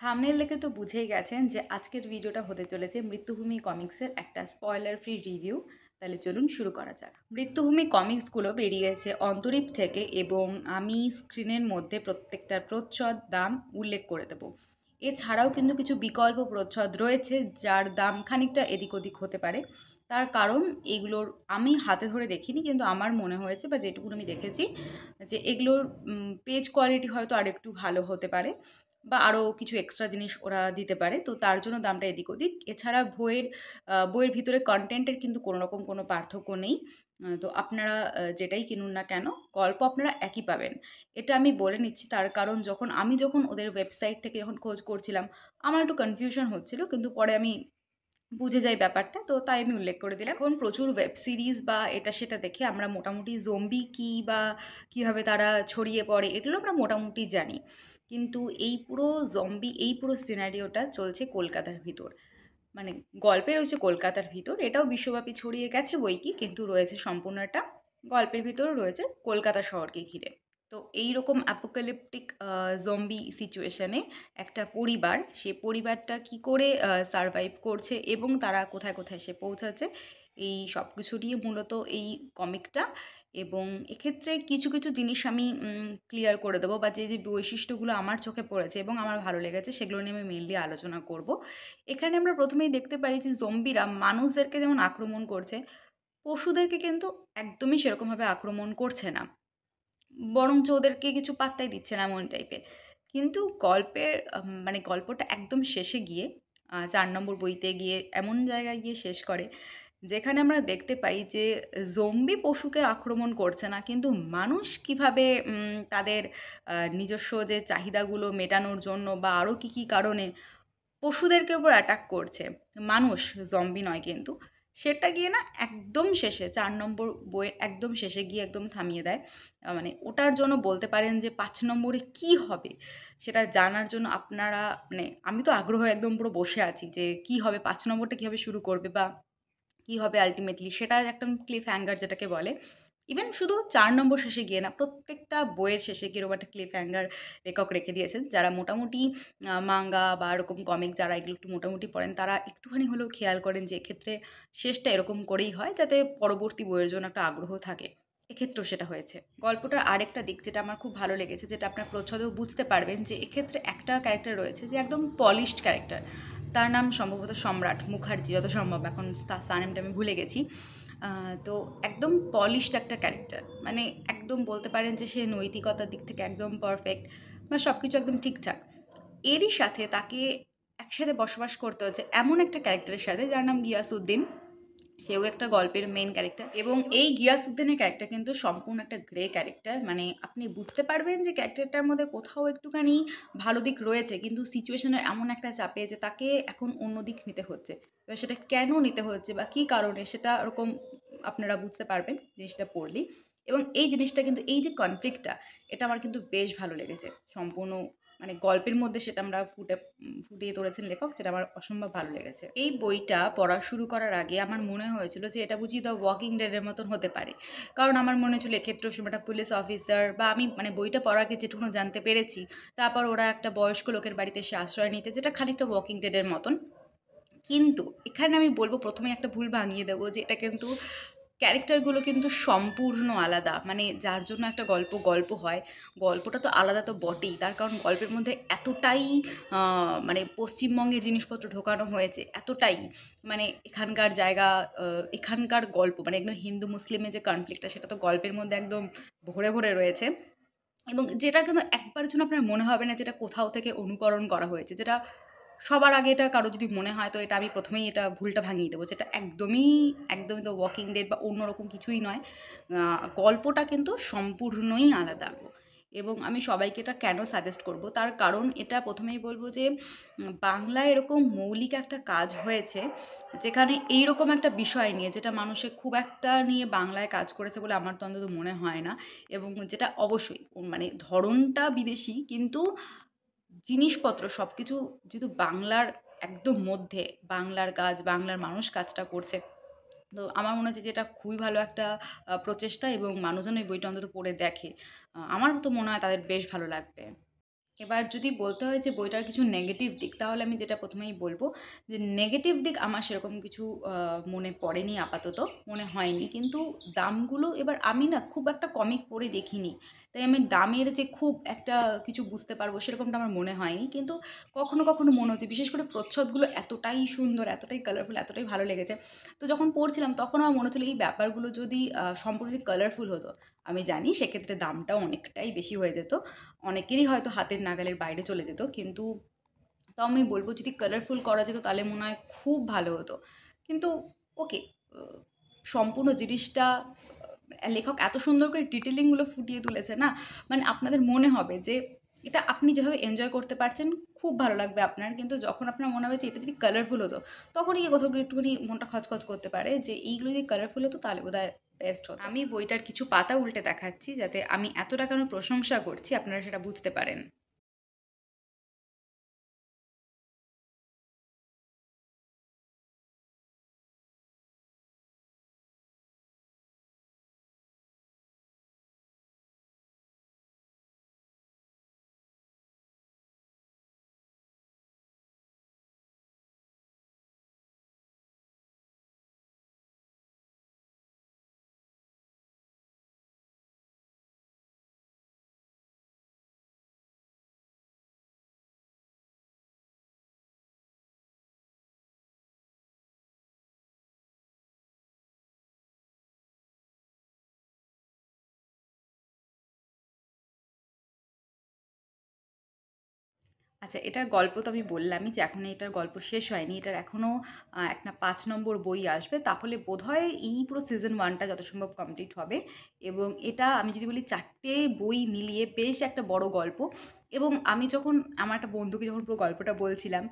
Thumbnail দেখে তো বুঝেই গেছেন যে আজকের ভিডিওটা হতে চলেছে মৃত্যুভূমি কমিক্সের একটা স্পয়লার ফ্রি রিভিউ। তাহলে চলুন শুরু করা যাক। মৃত্যুভূমি কমিক্সগুলো বেরিয়েছে অন্তরীপ থেকে এবং আমি স্ক্রিনের মধ্যে প্রত্যেকটার প্রচ্ছদ দাম উল্লেখ করে দেবো। এছাড়াও কিন্তু কিছু বিকল্প প্রচ্ছদ রয়েছে যার দাম খানিকটা এদিক ওদিক হতে পারে। তার কারণ এগুলোর আমি হাতে ধরে দেখিনি, কিন্তু আমার মনে হয়েছে বা যেটুকু আমি দেখেছি যে এগুলোর পেজ কোয়ালিটি হয়তো আরেকটু ভালো হতে পারে বা আরও কিছু এক্সট্রা জিনিস ওরা দিতে পারে। তো তার জন্য দামটা এদিক ওদিক। এছাড়া বইয়ের ভিতরে কনটেন্টের কিন্তু কোনো রকম কোনো পার্থক্য নেই। তো আপনারা যেটাই কিনুন না কেন, গল্প আপনারা একই পাবেন। এটা আমি বলে নিচ্ছি, তার কারণ যখন ওদের ওয়েবসাইট থেকে যখন খোঁজ করছিলাম, আমার একটু কনফিউশন হচ্ছিল, কিন্তু পরে আমি বুঝে যাই ব্যাপারটা, তো তাই আমি উল্লেখ করে দিলাম। এখন প্রচুর ওয়েব সিরিজ বা এটা সেটা দেখে আমরা মোটামুটি জম্বি কী বা কীভাবে তারা ছড়িয়ে পড়ে এগুলো আমরা মোটামুটি জানি। কিন্তু এই পুরো সিনারিওটা চলছে কলকাতার ভিতর। মানে গল্পে রয়েছে কলকাতার ভিতর, এটাও বিশ্বব্যাপী ছড়িয়ে গেছে বই কি, কিন্তু রয়েছে সম্পূর্ণ একটা গল্পের ভিতরে রয়েছে কলকাতা শহরকে ঘিরে। তো এইরকম অ্যাপোক্যালিপটিক জম্বি সিচুয়েশনে একটা পরিবার, সে পরিবারটা কি করে সারভাইভ করছে এবং তারা কোথায় কোথায় এসে পৌঁছাচ্ছে, এই সব কিছু নিয়ে মূলত এই কমিকটা। এবং এক্ষেত্রে কিছু কিছু জিনিস আমি ক্লিয়ার করে দেবো, বা যে যে বৈশিষ্ট্যগুলো আমার চোখে পড়েছে এবং আমার ভালো লেগেছে সেগুলো নিয়ে আমি মেনলি আলোচনা করব। এখানে আমরা প্রথমেই দেখতে পারি যে জম্বিরা মানুষদেরকে যেমন আক্রমণ করছে, পশুদেরকে কিন্তু একদমই সেরকমভাবে আক্রমণ করছে না, বরঞ্চ ওদেরকে কিছু পাত্তাই দিচ্ছে না এমন টাইপের। কিন্তু মানে গল্পটা একদম শেষে গিয়ে ৪ নম্বর বইতে গিয়ে এমন জায়গায় গিয়ে শেষ করে যেখানে আমরা দেখতে পাই যে জম্বি পশুকে আক্রমণ করছে না, কিন্তু মানুষ কিভাবে তাদের নিজস্ব যে চাহিদাগুলো মেটানোর জন্য বা আরও কী কী কারণে পশুদেরকে উপর অ্যাটাক করছে, মানুষ, জম্বি নয় কিন্তু, সেটা গিয়ে না একদম শেষে ৪ নম্বর বইয়ের একদম শেষে গিয়ে একদম থামিয়ে দেয়। মানে ওটার জন্য বলতে পারেন যে ৫ নম্বরে কী হবে সেটা জানার জন্য আপনারা, মানে আমি তো আগ্রহে একদম পুরো বসে আছি যে কী হবে, ৫ নম্বরটা কীভাবে শুরু করবে বা কী হবে আল্টিমেটলি, সেটা একটা ক্লিফ হ্যাঙ্গার যেটাকে বলে। ইভেন শুধু ৪ নম্বর শেষে গিয়ে না, প্রত্যেকটা বইয়ের শেষে গিয়ে এরকম একটা ক্লিফ হ্যাঙ্গার লেখক রেখে দিয়েছেন। যারা মোটামুটি মাঙ্গা বা এরকম কমিক যারা এগুলো একটু মোটামুটি পড়েন, তারা একটুখানি হলেও খেয়াল করেন যে এক্ষেত্রে শেষটা এরকম করেই হয় যাতে পরবর্তী বইয়ের জন্য একটা আগ্রহ থাকে। এক্ষেত্রেও সেটা হয়েছে। গল্পটার আরেকটা দিক যেটা আমার খুব ভালো লেগেছে, যেটা আপনার প্রচ্ছদেও বুঝতে পারবেন, যে এক্ষেত্রে একটা ক্যারেক্টার রয়েছে যে একদম পলিশড ক্যারেক্টার। তার নাম সম্ভবত সম্রাট মুখার্জি, যত সম্ভব, এখন তার সারনেমটা আমি ভুলে গেছি। তো একদম পলিশড একটা ক্যারেক্টার, মানে একদম বলতে পারেন যে সে নৈতিকতার দিক থেকে একদম পারফেক্ট, বা সব কিছু একদম ঠিকঠাক। এরই সাথে তাকে একসাথে বসবাস করতে হচ্ছে এমন একটা ক্যারেক্টারের সাথে যার নাম গিয়াসউদ্দিন। সেও একটা গল্পের মেইন ক্যারেক্টার, এবং এই গিয়াসউদ্দিনের ক্যারেক্টার কিন্তু সম্পূর্ণ একটা গ্রে ক্যারেক্টার। মানে আপনি বুঝতে পারবেন যে ক্যারেক্টারটার মধ্যে কোথাও একটুখানি ভালো দিক রয়েছে, কিন্তু সিচুয়েশনের এমন একটা চাপে যে তাকে এখন অন্য দিক নিতে হচ্ছে। এবার সেটা কেন নিতে হচ্ছে বা কী কারণে, সেটা ওরকম আপনারা বুঝতে পারবেন জিনিসটা পড়লেই। এবং এই জিনিসটা কিন্তু, এই যে কনফ্লিক্টটা, এটা আমার কিন্তু বেশ ভালো লেগেছে সম্পূর্ণ, মানে গল্পের মধ্যে সেটা আমরা ফুটিয়ে তুলেছেন লেখক, যেটা আমার অসম্ভব ভালো লেগেছে। এই বইটা পড়া শুরু করার আগে আমার মনে হয়েছিল যে এটা বুঝি দ্য ওয়াকিং ডেডের মতন হতে পারে, কারণ আমার মনে হয়েছিল এক্ষেত্রে একটা পুলিশ অফিসার, বা আমি মানে বইটা পড়ার আগে যেটুকু জানতে পেরেছি, তারপর ওরা একটা বয়স্ক লোকের বাড়িতে এসে আশ্রয় নিতে, যেটা খানিকটা ওয়াকিং ডেডের মতন। কিন্তু এখানে আমি বলবো, প্রথমে একটা ভুল ভাঙিয়ে দেবো, যে এটা কিন্তু ক্যারেক্টারগুলো কিন্তু সম্পূর্ণ আলাদা। মানে যার জন্য একটা গল্প গল্প হয়, গল্পটা তো আলাদা তো বটেই, তার কারণ গল্পের মধ্যে এতটাই মানে পশ্চিমবঙ্গের জিনিসপত্র ঢোকানো হয়েছে, এতটাই মানে এখানকার জায়গা, এখানকার গল্প, মানে একদম হিন্দু মুসলিমের যে কনফ্লিক্টটা, সেটা তো গল্পের মধ্যে একদম ভরে ভরে রয়েছে। এবং যেটা কিন্তু একবারের জন্য আপনার মনে হবে না যেটা কোথাও থেকে অনুকরণ করা হয়েছে, যেটা সবার আগে এটা কারো যদি মনে হয়, তো এটা আমি প্রথমেই এটা ভুলটা ভাঙিয়ে দেবো, যেটা একদমই দ্য ওয়াকিং ডেড বা অন্যরকম কিছুই নয়। গল্পটা কিন্তু সম্পূর্ণই আলাদা। এবং আমি সবাইকে এটা কেন সাজেস্ট করব, তার কারণ এটা প্রথমেই বলবো যে বাংলায় এরকম মৌলিক একটা কাজ হয়েছে যেখানে এইরকম একটা বিষয় নিয়ে, যেটা মানুষের খুব একটা নিয়ে বাংলায় কাজ করেছে বলে আমার তো অন্তত মনে হয় না। এবং যেটা অবশ্যই মানে ধরনটা বিদেশি, কিন্তু জিনিসপত্র সব কিছু যেহেতু বাংলার একদম মধ্যে, বাংলার কাজ, বাংলার মানুষ কাজটা করছে, তো আমার মনে হচ্ছে যে এটা খুবই ভালো একটা প্রচেষ্টা, এবং মানুষজন এই বইটা অন্তত পড়ে দেখে, আমার তো মনে হয় তাদের বেশ ভালো লাগবে। এবার যদি বলতে হয় যে বইটার কিছু নেগেটিভ দিক, তাহলে আমি যেটা প্রথমেই বলব যে নেগেটিভ দিক আমার সেরকম কিছু মনে পড়েনি আপাতত, মনে হয়নি। কিন্তু দামগুলো, এবার আমি না খুব একটা কমিক পড়ে দেখিনি, তাই আমি দামের যে খুব একটা কিছু বুঝতে পারবো সেরকমটা আমার মনে হয়নি। কিন্তু কখনো কখনো মনে হচ্ছে, বিশেষ করে প্রচ্ছদগুলো এতটাই সুন্দর, এতটাই কালারফুল, এতটাই ভালো লেগেছে। তো যখন পড়ছিলাম তখন আমার মনে হচ্ছিলো এই ব্যাপারগুলো যদি সম্পূর্ণ কালারফুল হতো, আমি জানি সেক্ষেত্রে দামটাও অনেকটাই বেশি হয়ে যেত, অনেকেরই হয়তো হাতের নাগালের বাইরে চলে যেত। কিন্তু তাও আমি বলব যদি কালারফুল করা যেত তাহলে মনে হয় খুব ভালো হতো। কিন্তু ওকে, সম্পূর্ণ জিনিসটা লেখক এত সুন্দর করে ডিটেলিংগুলো ফুটিয়ে তুলেছে না, মানে আপনাদের মনে হবে যে এটা আপনি যেভাবে এনজয় করতে পারছেন খুব ভালো লাগবে আপনার। কিন্তু যখন আপনার মনে হবে যে এটা যদি কালারফুল হতো, তখনই গিয়ে কোথাও একটুখানি মনটা খচখচ করতে পারে যে এইগুলো যদি কালারফুল হতো তাহলে বোধহয় বেস্ট হতো। আমি বইটার কিছু পাতা উল্টে দেখাচ্ছি যাতে আমি এতটা কেন প্রশংসা করছি আপনারা সেটা বুঝতে পারেন। আচ্ছা, এটার গল্প তো আমি বললামই যে এখনো এটার গল্প শেষ হয়নি। এটার এখনও একটা ৫ নম্বর বই আসবে। তাহলে বোধহয় এই পুরো সিজন 1 টা যত সম্ভব কমপ্লিট হবে। এবং এটা আমি যদি বলি ৪ টে বই মিলিয়ে বেশ একটা বড় গল্প। এবং আমি যখন আমার একটা বন্ধুকে যখন পুরো গল্পটা বলছিলাম,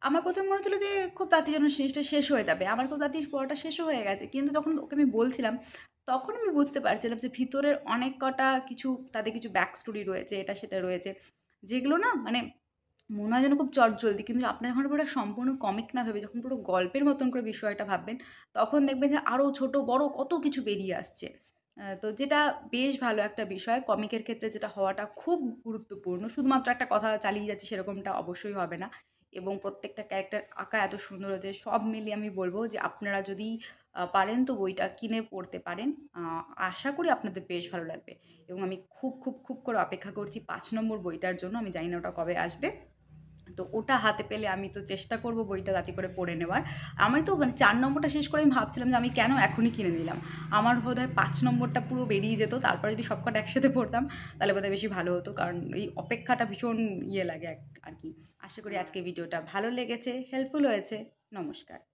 আমার ১ম মনে হচ্ছিল যে খুব তাড়াতাড়ি যেন জিনিসটা শেষ হয়ে যাবে। আমার খুব তাড়াতাড়ি পড়াটা শেষও হয়ে গেছে। কিন্তু যখন ওকে আমি বলছিলাম, তখন আমি বুঝতে পারছিলাম যে ভিতরের অনেক কটা কিছু, তাদের কিছু ব্যাক স্টোরি রয়েছে, এটা সেটা রয়েছে। যেগুলো না মানে মনে হয় যেন খুব চটজলদি, কিন্তু আপনার যখন পুরো সম্পূর্ণ কমিক না ভেবে যখন পুরো গল্পের মতন করে বিষয়টা ভাববেন, তখন দেখবেন যে আরও ছোট বড় কত কিছু বেরিয়ে আসছে। তো যেটা বেশ ভালো একটা বিষয়। কমিকের ক্ষেত্রে যেটা হওয়াটা খুব গুরুত্বপূর্ণ। শুধুমাত্র একটা কথা চালিয়ে যাচ্ছি সেরকমটা অবশ্যই হবে না। এবং প্রত্যেকটা ক্যারেক্টার আঁকা এত সুন্দর হয়েছে, সব মিলিয়ে আমি বলব যে আপনারা যদি পারেন তো বইটা কিনে পড়তে পারেন। আ আশা করি আপনাদের বেশ ভালো লাগবে। এবং আমি খুব, খুব, খুব করে অপেক্ষা করছি ৫ নম্বর বইটার জন্য। আমি জানি না ওটা কবে আসবে। তো ওটা হাতে পেলে আমি তো চেষ্টা করব বইটা তাড়াতাড়ি করে পড়ে নেওয়ার। আমি তো মানে ৪ নম্বরটা শেষ করে আমি ভাবছিলাম যে আমি কেন এখনই কিনে নিলাম। আমার বোধহয় ৫ নম্বরটা পুরো বেরিয়ে যেত। তারপরে যদি সবকটা একসাথে পড়তাম তাহলে বোধহয় বেশি ভালো হতো। কারণ এই অপেক্ষাটা ভীষণ ইয়ে লাগে আরকি। আশা করি আজকের ভিডিওটা ভালো লেগেছে, হেল্পফুল হয়েছে। নমস্কার।